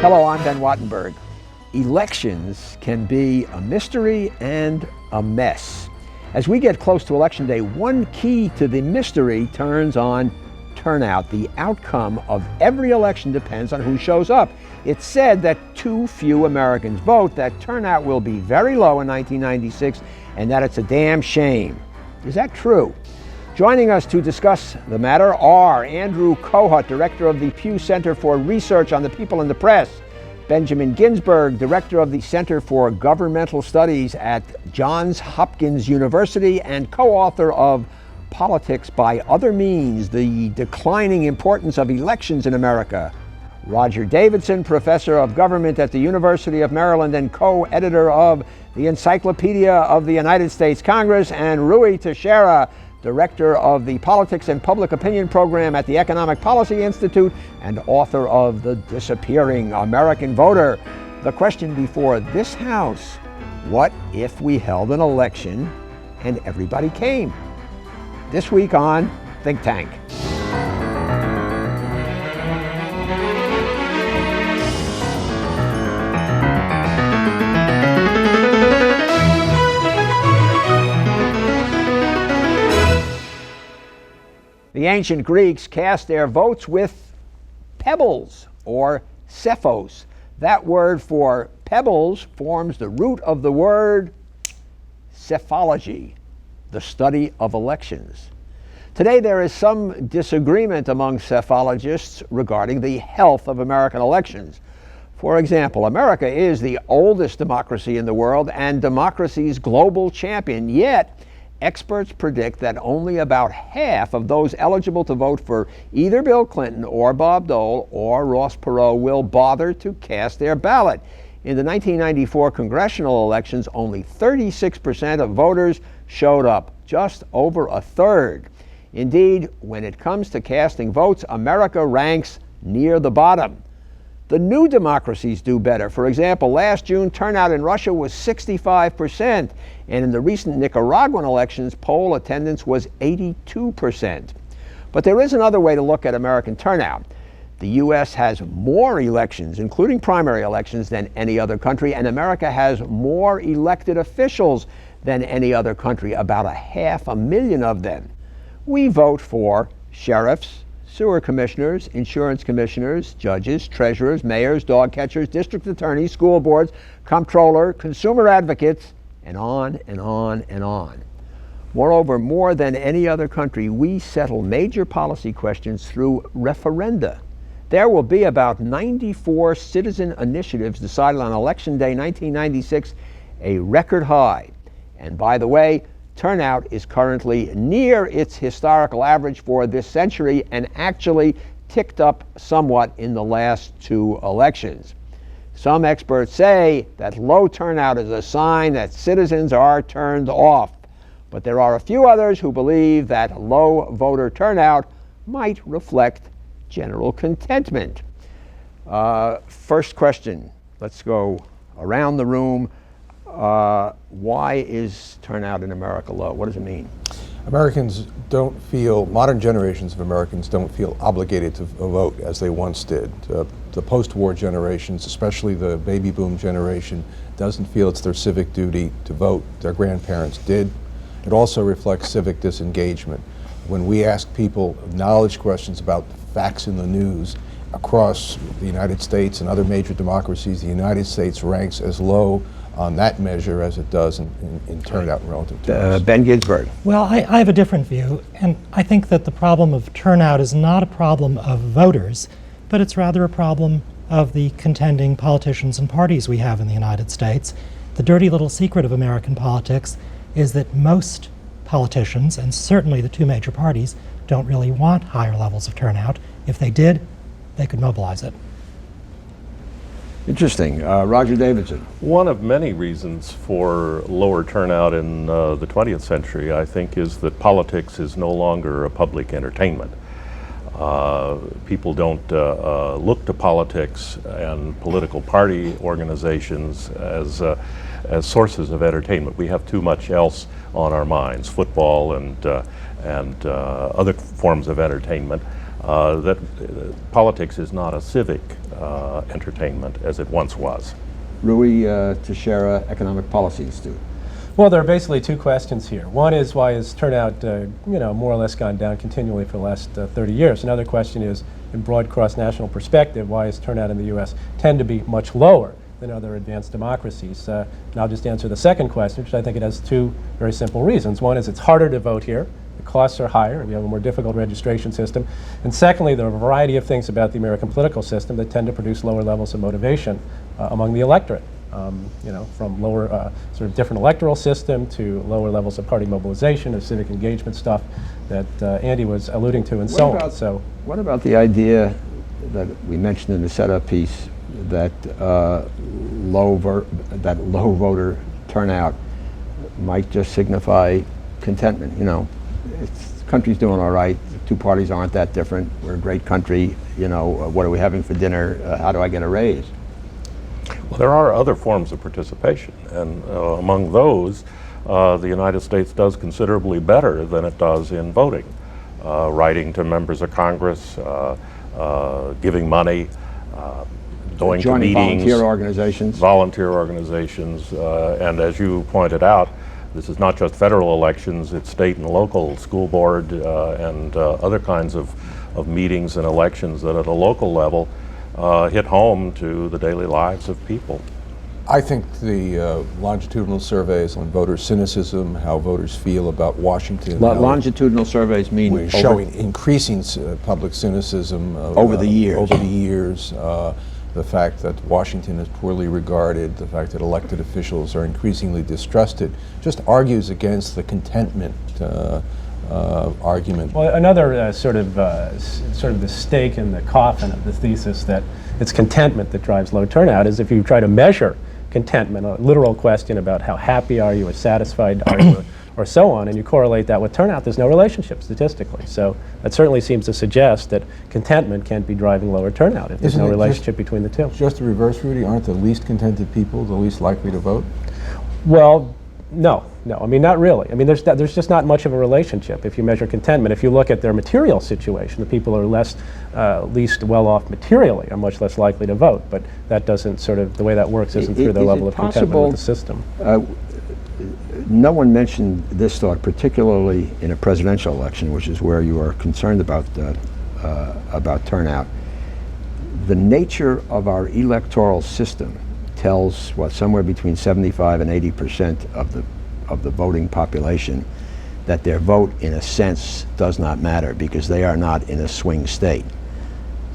Hello, I'm Ben Wattenberg. Elections can be a mystery and a mess. As we get close to Election Day, one key to the mystery turns on turnout. The outcome of every election depends on who shows up. It's said that too few Americans vote, that turnout will be very low in 1996, and that it's a damn shame. Is that true? Joining us to discuss the matter are Andrew Kohut, director of the Pew Center for Research on the People and the Press, Benjamin Ginsberg, director of the Center for Governmental Studies at Johns Hopkins University and co-author of Politics by Other Means, The Declining Importance of Elections in America, Roger Davidson, professor of government at the University of Maryland and co-editor of the Encyclopedia of the United States Congress, and Rui Teixeira, director of the Politics and Public Opinion program at the Economic Policy Institute and author of The Disappearing American Voter. The question before this House: what if we held an election and everybody came? This week on Think Tank. The ancient Greeks cast their votes with pebbles, or cephos. That word for pebbles forms the root of the word psephology, the study of elections. Today there is some disagreement among psephologists regarding the health of American elections. For example, America is the oldest democracy in the world and democracy's global champion, yet experts predict that only about half of those eligible to vote for either Bill Clinton or Bob Dole or Ross Perot will bother to cast their ballot. In the 1994 congressional elections, only 36% of voters showed up, just over a third. Indeed, when it comes to casting votes, America ranks near the bottom. The new democracies do better. For example, last June, turnout in Russia was 65%, and in the recent Nicaraguan elections, poll attendance was 82%. But there is another way to look at American turnout. The U.S. has more elections, including primary elections, than any other country, and America has more elected officials than any other country, about 500,000 of them. We vote for sheriffs, sewer commissioners, insurance commissioners, judges, treasurers, mayors, dog catchers, district attorneys, school boards, comptroller, consumer advocates, and on and on and on. Moreover, more than any other country, we settle major policy questions through referenda. There will be about 94 citizen initiatives decided on Election Day 1996, a record high. And by the way, turnout is currently near its historical average for this century and actually ticked up somewhat in the last two elections. Some experts say that low turnout is a sign that citizens are turned off, but there are a few others who believe that low voter turnout might reflect general contentment. First question, let's go around the room. Why is turnout in America low? What does it mean? Modern generations of Americans don't feel obligated to vote as they once did. The post-war generations, especially the baby boom generation, doesn't feel it's their civic duty to vote. Their grandparents did. It also reflects civic disengagement. When we ask people knowledge questions about facts in the news across the United States and other major democracies, the United States ranks as low on that measure as it does in turnout in relative terms. Ben Ginsberg. Well, I have a different view, and I think that the problem of turnout is not a problem of voters, but it's rather a problem of the contending politicians and parties we have in the United States. The dirty little secret of American politics is that most politicians, and certainly the two major parties, don't really want higher levels of turnout. If they did, they could mobilize it. Interesting. Roger Davidson. One of many reasons for lower turnout in the 20th century, I think, is that politics is no longer a public entertainment. People don't look to politics and political party organizations as sources of entertainment. We have too much else on our minds, football and other forms of entertainment. that politics is not a civic entertainment as it once was. Rui Teixeira, Economic Policy Institute. Well, there are basically two questions here. One is, why has turnout, more or less gone down continually for the last 30 years? Another question is, in broad cross-national perspective, why is turnout in the U.S. tend to be much lower than other advanced democracies? And I'll just answer the second question, which I think it has two very simple reasons. One is it's harder to vote here. The costs are higher. We have a more difficult registration system. And secondly, there are a variety of things about the American political system that tend to produce lower levels of motivation among the electorate. From lower, sort of different electoral system to lower levels of party mobilization, of civic engagement stuff that Andy was alluding to, and so on. So, what about the idea that we mentioned in the setup piece that low voter turnout might just signify contentment? The country's doing all right. The two parties aren't that different. We're a great country. What are we having for dinner? How do I get a raise? Well, there are other forms of participation, and among those, the United States does considerably better than it does in voting. Writing to members of Congress, giving money, going to meetings. Volunteer organizations, and as you pointed out, this is not just federal elections, it's state and local, school board, and other kinds of meetings and elections that at a local level hit home to the daily lives of people. I think the longitudinal surveys on voter cynicism, how voters feel about Washington. Longitudinal surveys mean showing increasing public cynicism over the years. The fact that Washington is poorly regarded, the fact that elected officials are increasingly distrusted, just argues against the contentment argument. well, another sort of the stake in the coffin of the thesis that it's contentment that drives low turnout is if you try to measure contentment, a literal question about how happy are you or satisfied are you or so on, and you correlate that with turnout, there's no relationship statistically. So that certainly seems to suggest that contentment can't be driving lower turnout if there's no relationship between the two. Just the reverse, Rudy? Aren't the least contented people the least likely to vote? Well, no. I mean, not really. I mean, there's just not much of a relationship if you measure contentment. If you look at their material situation, the people who are least well off materially are much less likely to vote. But that doesn't the way that works isn't through their level of contentment with the system. No one mentioned this thought, particularly in a presidential election, which is where you are concerned about turnout. The nature of our electoral system tells somewhere between 75 and 80% of the voting population that their vote, in a sense, does not matter because they are not in a swing state.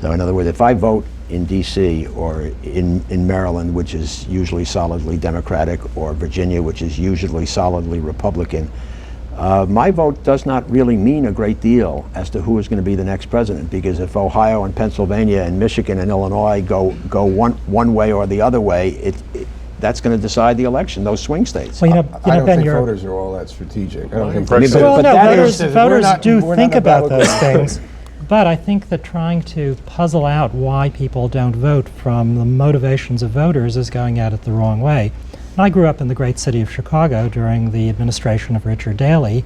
So, in other words, if I vote in D.C. or in Maryland, which is usually solidly Democratic, or Virginia, which is usually solidly Republican, my vote does not really mean a great deal as to who is going to be the next president, because if Ohio and Pennsylvania and Michigan and Illinois go one way or the other way, that's going to decide the election, those swing states. Well, I don't Ben, think voters are all that strategic. I don't think voters do think about those things. But I think that trying to puzzle out why people don't vote from the motivations of voters is going at it the wrong way. I grew up in the great city of Chicago during the administration of Richard Daley,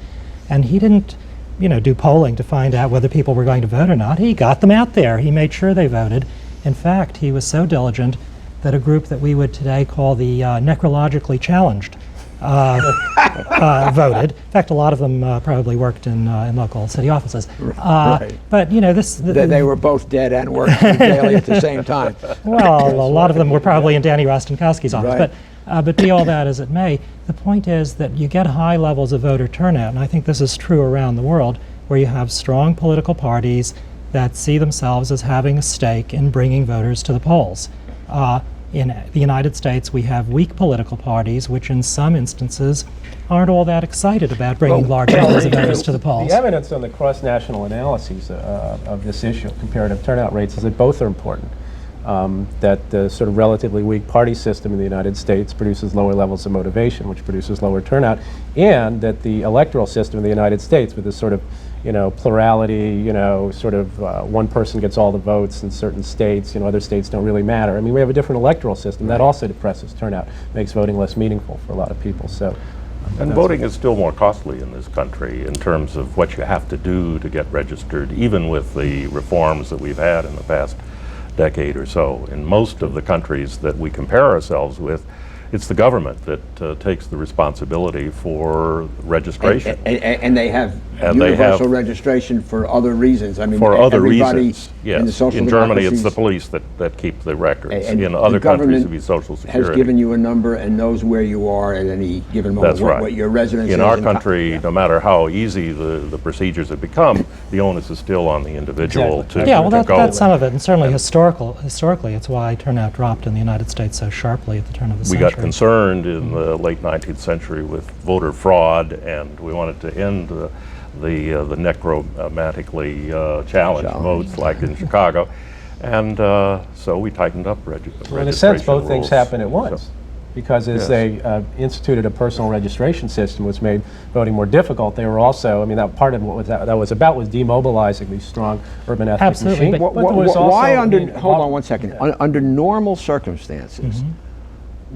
and he didn't, do polling to find out whether people were going to vote or not. He got them out there. He made sure they voted. In fact, he was so diligent that a group that we would today call the necrologically challenged voted. In fact, a lot of them probably worked in local city offices. Right. But they were both dead and worked daily at the same time. Well, a lot of them were probably in Danny Rostenkowski's office. Right. But be all that as it may, the point is that you get high levels of voter turnout, and I think this is true around the world, where you have strong political parties that see themselves as having a stake in bringing voters to the polls. In the United States, we have weak political parties, which in some instances aren't all that excited about bringing large numbers of voters to the polls. The evidence on the cross-national analyses of this issue, comparative turnout rates, is that both are important. That the sort of relatively weak party system in the United States produces lower levels of motivation, which produces lower turnout, and that the electoral system in the United States, with this sort of plurality, one person gets all the votes in certain states, other states don't really matter. I mean, we have a different electoral system. That also depresses turnout, makes voting less meaningful for a lot of people. So And voting is still more costly in this country in terms of what you have to do to get registered, even with the reforms that we've had in the past decade or so. In most of the countries that we compare ourselves with, it's the government that takes the responsibility for registration. And they have And they universal have- registration for other reasons. I mean, For other everybody reasons, in the yes. social In Germany, it's the democracies- police that keep the records. and In the other countries, government it'd be Social has Security. given you a number and knows where you are at any given moment. That's right. What your residence In is. our and country, no matter how easy the procedures have become, the onus is still on the individual Exactly. to Yeah, well, go. that's some of it, and certainly historically, it's why turnout dropped in the United States so sharply at the turn of the We century. got concerned in the late 19th century with voter fraud, and we wanted to end the necromantically challenged votes like in Chicago. And so we tightened up registration Well, in a sense, both things rules. happen at once. Because as Yes. they instituted a personal registration system, which made voting more difficult, they were also, I mean, that part of what that was about was demobilizing these strong urban ethnic Absolutely, machines. but- But there was also, why I under, mean, hold on one second, under normal circumstances,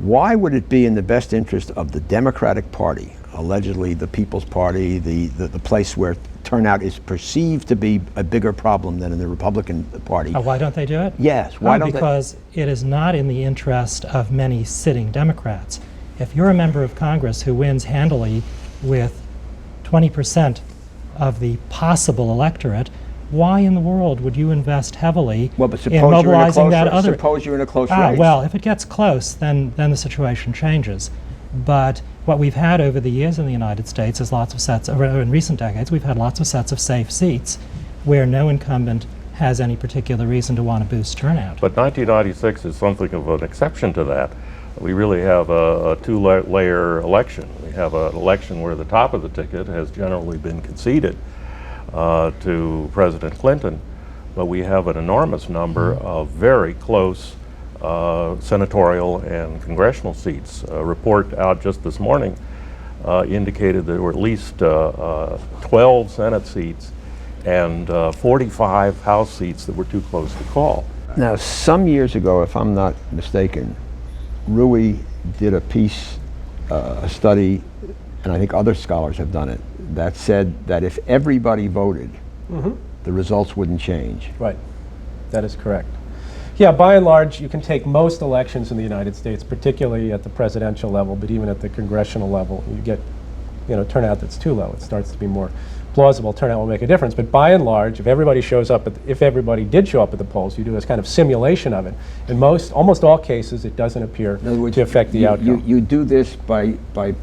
why would it be in the best interest of the Democratic Party, allegedly the People's Party, the place where turnout is perceived to be a bigger problem than in the Republican Party? Why don't they do it? Yes, why don't they? Because it is not in the interest of many sitting Democrats. If you're a member of Congress who wins handily with 20% of the possible electorate, why in the world would you invest heavily Well, but in suppose you're in a mobilizing that close, other? suppose you're in a close race. Well, if it gets close, then the situation changes. But what we've had over the years in the United States is lots of sets, or in recent decades, we've had lots of sets of safe seats where no incumbent has any particular reason to want to boost turnout. But 1996 is something of an exception to that. We really have a two-layer election. We have an election where the top of the ticket has generally been conceded to President Clinton, but we have an enormous number of very close senatorial and congressional seats. A report out just this morning indicated there were at least 12 Senate seats and 45 House seats that were too close to call. Now, some years ago, if I'm not mistaken, Rui did a piece, a study, and I think other scholars have done it, that said that if everybody voted, the results wouldn't change. Right, that is correct. Yeah, by and large, you can take most elections in the United States, particularly at the presidential level, but even at the congressional level, you get, turnout that's too low. It starts to be more plausible. Turnout will make a difference. But by and large, if everybody shows up, if everybody did show up at the polls, you do this kind of simulation of it. In almost all cases, it doesn't appear In other words, to affect the outcome. You do this by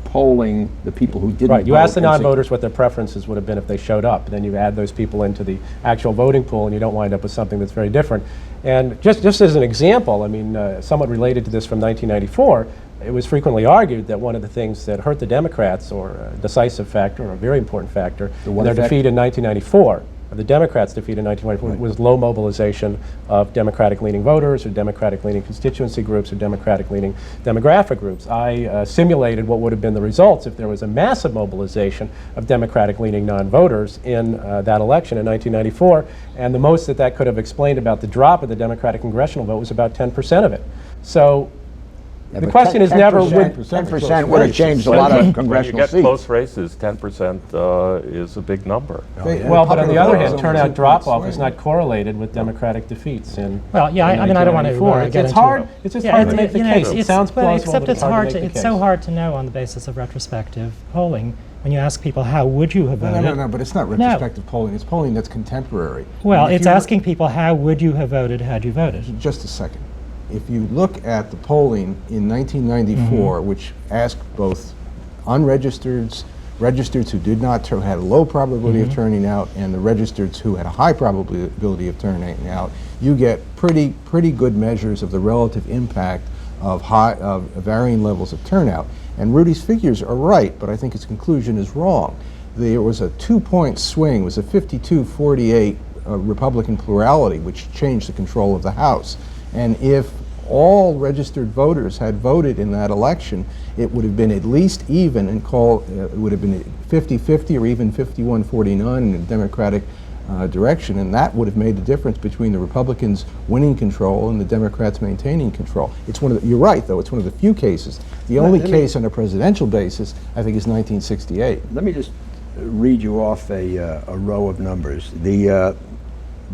polling the people who didn't Right, you vote ask the and say- non-voters what their preferences would have been if they showed up. Then you add those people into the actual voting pool, and you don't wind up with something that's very different. And just as an example, I mean, somewhat related to this from 1994, it was frequently argued that one of the things that hurt the Democrats, or a decisive factor, or a very important factor, in what their effect? defeat in 1994, or the Democrats' defeat in 1994, was low mobilization of Democratic-leaning voters, or Democratic-leaning constituency groups, or Democratic-leaning demographic groups. I simulated what would have been the results if there was a massive mobilization of Democratic-leaning non-voters in that election in 1994, and the most that could have explained about the drop of the Democratic congressional vote was about 10% of it. So Yeah, the but question is never 10% would have changed a lot of When you congressional get seats. close races, 10% is a big number. Well, but on the other hand, Popular vote turnout is drop-off swing. is not correlated with Democratic defeats in Well, yeah, I mean, I don't want to 1994. get It's into hard. It's just hard to make the case. It sounds plausible, except but it's hard to make the it's so case. hard to know on the basis of retrospective polling. When you ask people, how would you have voted? No, but it's not retrospective polling. It's polling that's contemporary. Well, And if it's you look- asking people, how would you have voted had you voted? Just a second. If you look at the polling in 1994, which asked both unregistered, registered who did not had a low probability of turning out, and the registered who had a high probability of turning out, you get pretty good measures of the relative impact of varying levels of turnout. And Rudy's figures are right, but I think his conclusion is wrong. There was a 2-point swing. It was a 52-48 Republican plurality, which changed the control of the House. And if all registered voters had voted in that election, it would have been at least even, and it would have been 50-50 or even 51-49 in the Democratic direction, and that would have made the difference between the Republicans winning control and the Democrats maintaining control. It's one of the, you're right, though, it's one of the few cases. The only case on a presidential basis, I think, is 1968. Let me just read you off a row of numbers. The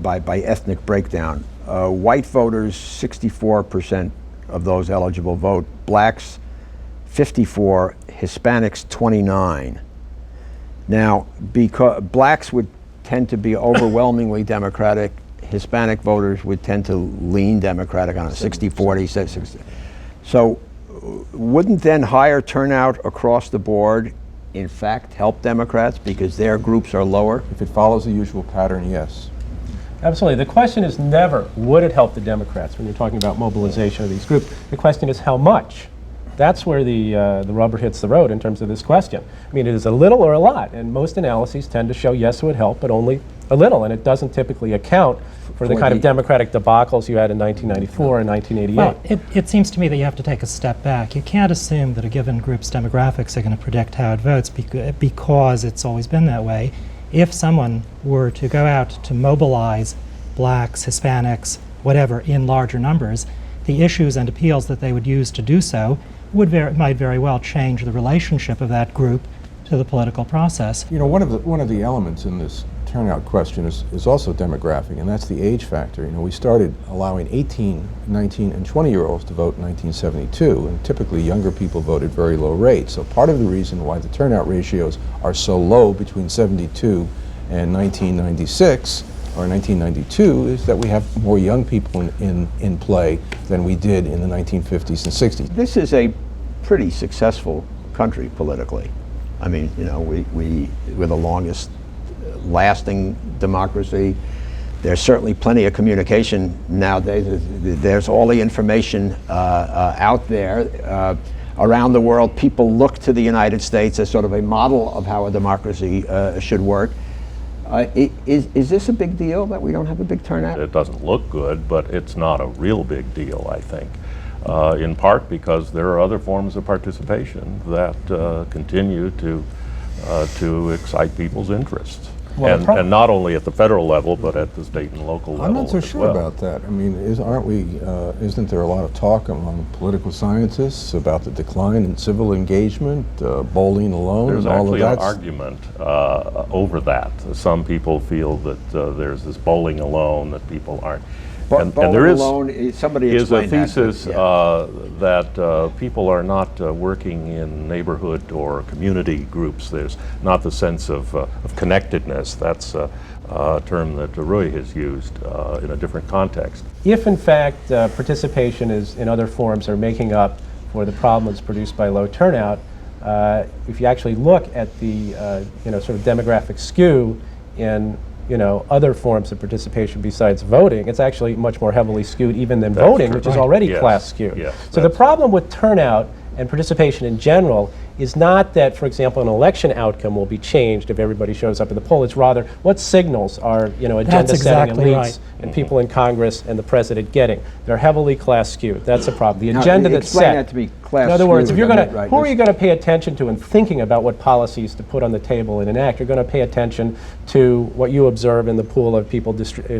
by ethnic breakdown, white voters, 64% of those eligible vote. Blacks, 54. Hispanics, 29. Now, because blacks would tend to be overwhelmingly Democratic, Hispanic voters would tend to lean Democratic on a 60-40, 60. So wouldn't then higher turnout across the board in fact help Democrats because their groups are lower? If it follows the usual pattern, yes. Absolutely. The question is never, would it help the Democrats when you're talking about mobilization of these groups? The question is how much. That's where the rubber hits the road in terms of this question. I mean, it is a little or a lot, and most analyses tend to show yes, it would help, but only a little, and it doesn't typically account for the kind of democratic debacles you had in 1994 and 1988. Well, it seems to me that you have to take a step back. You can't assume that a given group's demographics are going to predict how it votes because it's always been that way. If someone were to go out to mobilize blacks, Hispanics, whatever, in larger numbers, the issues and appeals that they would use to do so might very well change the relationship of that group to the political process. You know, one of the elements in this turnout question is also demographic, and that's the age factor. You know, we started allowing 18, 19, and 20-year-olds to vote in 1972, and typically younger people voted very low rates. So part of the reason why the turnout ratios are so low between 72 and 1996 or 1992 is that we have more young people in play than we did in the 1950s and 60s. This is a pretty successful country politically. I mean, you know, we're the longest lasting democracy. There's certainly plenty of communication nowadays. There's all the information out there. Around the world, people look to the United States as sort of a model of how a democracy should work. Is this a big deal that we don't have a big turnout? It doesn't look good, but it's not a real big deal, I think. In part because there are other forms of participation that continue to excite people's interests. Well, and not only at the federal level, but at the state and local level. I'm not so as sure well. about that. I mean, isn't there a lot of talk among political scientists about the decline in civil engagement, bowling alone, There's and all of that? There's actually an argument over that. Some people feel that there's this bowling alone, that people aren't. And there is a thesis that people are not working in neighborhood or community groups. There's not the sense of connectedness. That's a term that Rui has used in a different context. If in fact participation is in other forms are making up for the problems produced by low turnout, if you actually look at the sort of demographic skew in other forms of participation besides voting, it's actually much more heavily skewed even than voting, which is already class skewed. Yes, so the problem with turnout and participation in general is not that, for example, an election outcome will be changed if everybody shows up in the poll. It's rather what signals are agenda-setting elites and people in Congress and the president getting. They're heavily class skewed. That's a problem. The agenda that's set. That to be class in other words, if you're going right, who are you going to pay attention to in thinking about what policies to put on the table and enact? You're going to pay attention to what you observe in the pool of people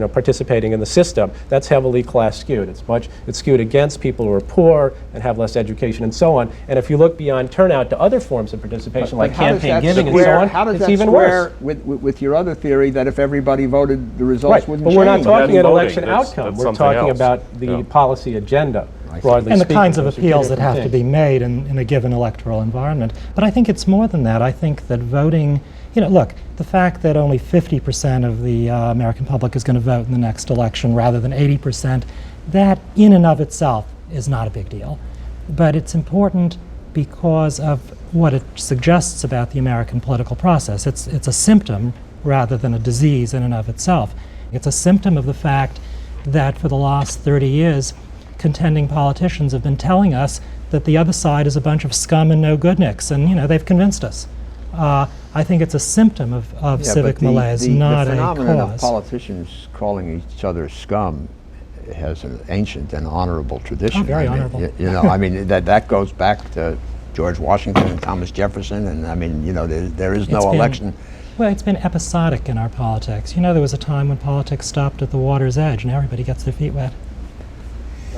participating in the system. That's heavily class skewed. It's skewed against people who are poor and have less education and so on. And if you look beyond turnout to other forms of participation, like campaign giving and so on, how does it's that even square worse. with your other theory that if everybody voted, the results wouldn't but change? we're not talking an voting. election outcome. That's We're something talking else. about the policy agenda, broadly And the speaking. kinds of Those are two appeals that different have to things. be made in a given electoral environment. But I think it's more than that. I think that voting, look, the fact that only 50% of the American public is going to vote in the next election rather than 80%, that in and of itself is not a big deal. But it's important because of what it suggests about the American political process. It's a symptom rather than a disease in and of itself. It's a symptom of the fact that for the last 30 years, contending politicians have been telling us that the other side is a bunch of scum and no-goodniks, and they've convinced us. I think it's a symptom of civic malaise, not a cause. The phenomenon of politicians calling each other scum has an ancient and honorable tradition. Oh, very honorable. That goes back to George Washington and Thomas Jefferson, and there is no election Well, it's been episodic in our politics. You know, there was a time when politics stopped at the water's edge and everybody gets their feet wet.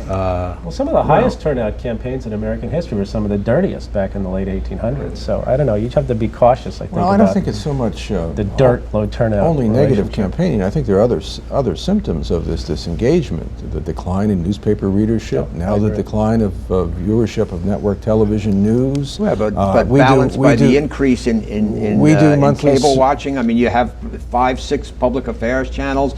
Well, some of the highest turnout campaigns in American history were some of the dirtiest back in the late 1800s. So I don't know. You have to be cautious, I think. Well, I don't think it's so much the dirt, low turnout. only negative relationship. campaigning. I think there are other symptoms of this disengagement. The decline in newspaper readership, Yeah, now I the agree. decline of viewership of network television news. Well, but we balanced we by the increase in we do monthly cable watching. I mean, you have 5, 6 public affairs channels.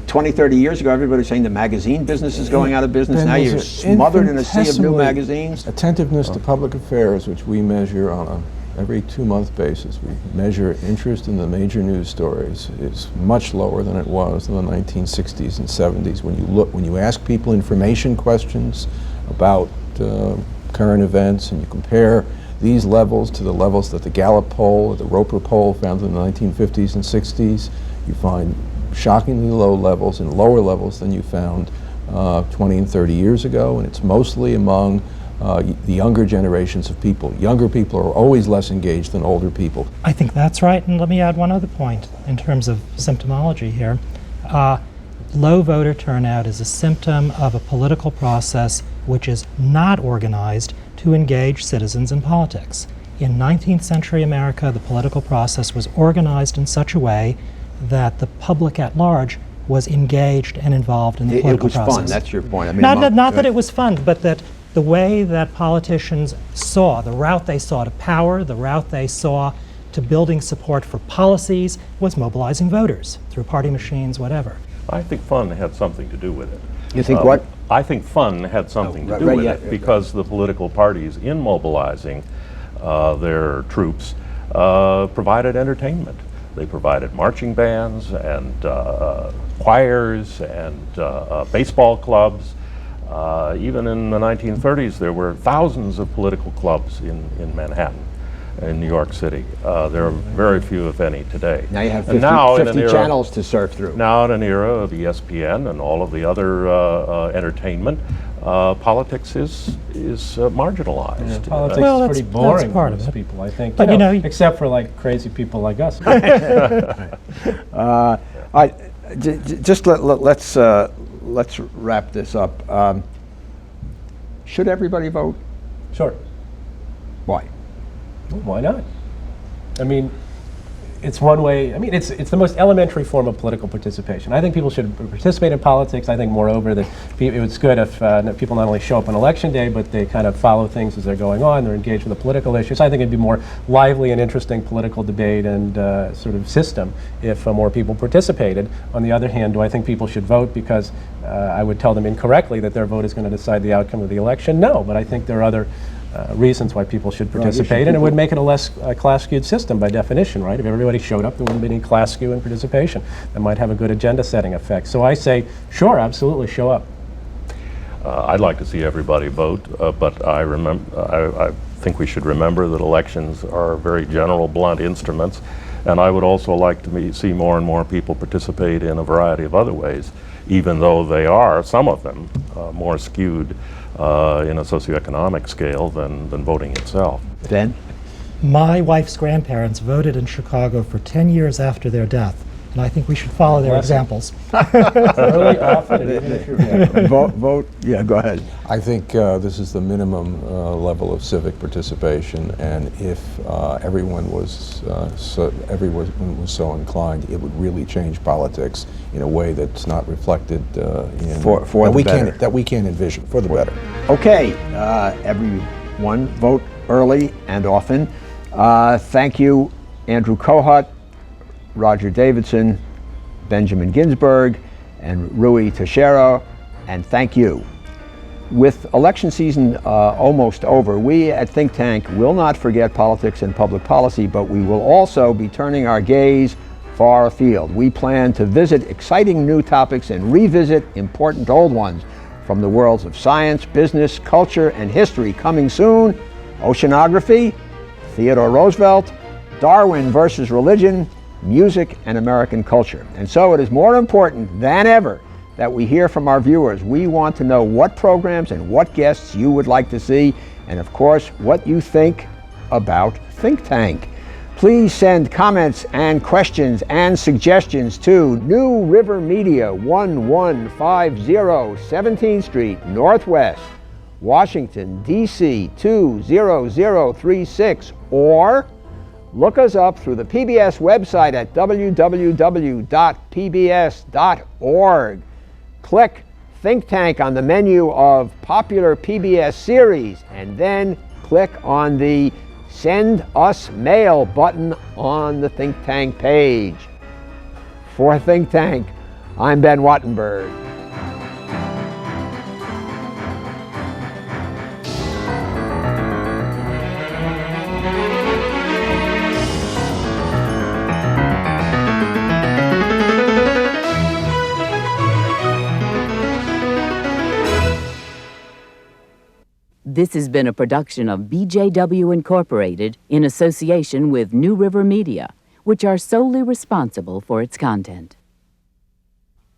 20, 30 years ago, everybody was saying the magazine business is going out of business. Ben, Now those you're are smothered in a sea of new infinitesimally magazines. Attentiveness to public affairs, which we measure on a every 2-month basis. We measure interest in the major news stories is much lower than it was in the 1960s and 70s. When you ask people information questions about current events and you compare these levels to the levels that the Gallup poll or the Roper poll found in the 1950s and 60s, you find shockingly low levels and lower levels than you found 20 and 30 years ago, and it's mostly among the younger generations of people. Younger people are always less engaged than older people. I think that's right, and let me add one other point in terms of symptomology here. Low voter turnout is a symptom of a political process which is not organized to engage citizens in politics. In 19th century America, the political process was organized in such a way that the public at large was engaged and involved in the It political was process. fun. That's your point. I mean, Not that it was fun, but that the way that politicians saw, the route they saw to power, the route they saw to building support for policies was mobilizing voters through party machines, whatever. I think fun had something to do with it. You think what? I think fun had something to do right, with yeah, it yeah, because the political parties, in mobilizing their troops, provided entertainment. They provided marching bands and choirs and baseball clubs. Even in the 1930s, there were thousands of political clubs in Manhattan, in New York City. There are very few, if any, today. Now you have And 50, now in 50 an era- channels to surf through. Now in an era of ESPN and all of the other entertainment, politics is marginalized. Politics Well, is pretty that's boring part to of most it. people, I think. But, except for like crazy people like us. Let's wrap this up. Should everybody vote? Sure. Why? Well, why not? I mean, it's one way. I mean, it's the most elementary form of political participation. I think people should participate in politics. I think, moreover, that it's good if people not only show up on election day, but they kind of follow things as they're going on. They're engaged with the political issues. I think it'd be more lively and interesting political debate and sort of system if more people participated. On the other hand, do I think people should vote because I would tell them incorrectly that their vote is going to decide the outcome of the election? No, but I think there are other reasons why people should participate, and it would make it a less class-skewed system by definition, right? If everybody showed up, there wouldn't be any class skew in participation. That might have a good agenda-setting effect. So I say, sure, absolutely, show up. I'd like to see everybody vote, but I think we should remember that elections are very general, blunt instruments, and I would also like to see more and more people participate in a variety of other ways, even though they are, some of them, more skewed in a socioeconomic scale than voting itself. Ben? My wife's grandparents voted in Chicago for 10 years after their death, and I think we should follow their examples. Early, often, and even if you're dead. Vote. Yeah, go ahead. I think this is the minimum level of civic participation, and if everyone was so inclined, it would really change politics in a way that's not reflected in For the better. that we can't envision for the better. Okay, everyone, vote early and often. Thank you, Andrew Kohut, Roger Davidson, Benjamin Ginsberg, and Rui Teixeira, and thank you. With election season almost over, we at Think Tank will not forget politics and public policy, but we will also be turning our gaze far afield. We plan to visit exciting new topics and revisit important old ones from the worlds of science, business, culture, and history. Coming soon, oceanography, Theodore Roosevelt, Darwin versus religion, music, and American culture. And so it is more important than ever that we hear from our viewers. We want to know what programs and what guests you would like to see, and of course, what you think about Think Tank. Please send comments and questions and suggestions to New River Media, 1150 17th Street Northwest, Washington, D.C. 20036, or look us up through the PBS website at www.pbs.org. Click Think Tank on the menu of popular PBS series, and then click on the Send Us Mail button on the Think Tank page. For Think Tank, I'm Ben Wattenberg. This has been a production of BJW Incorporated in association with New River Media, which are solely responsible for its content.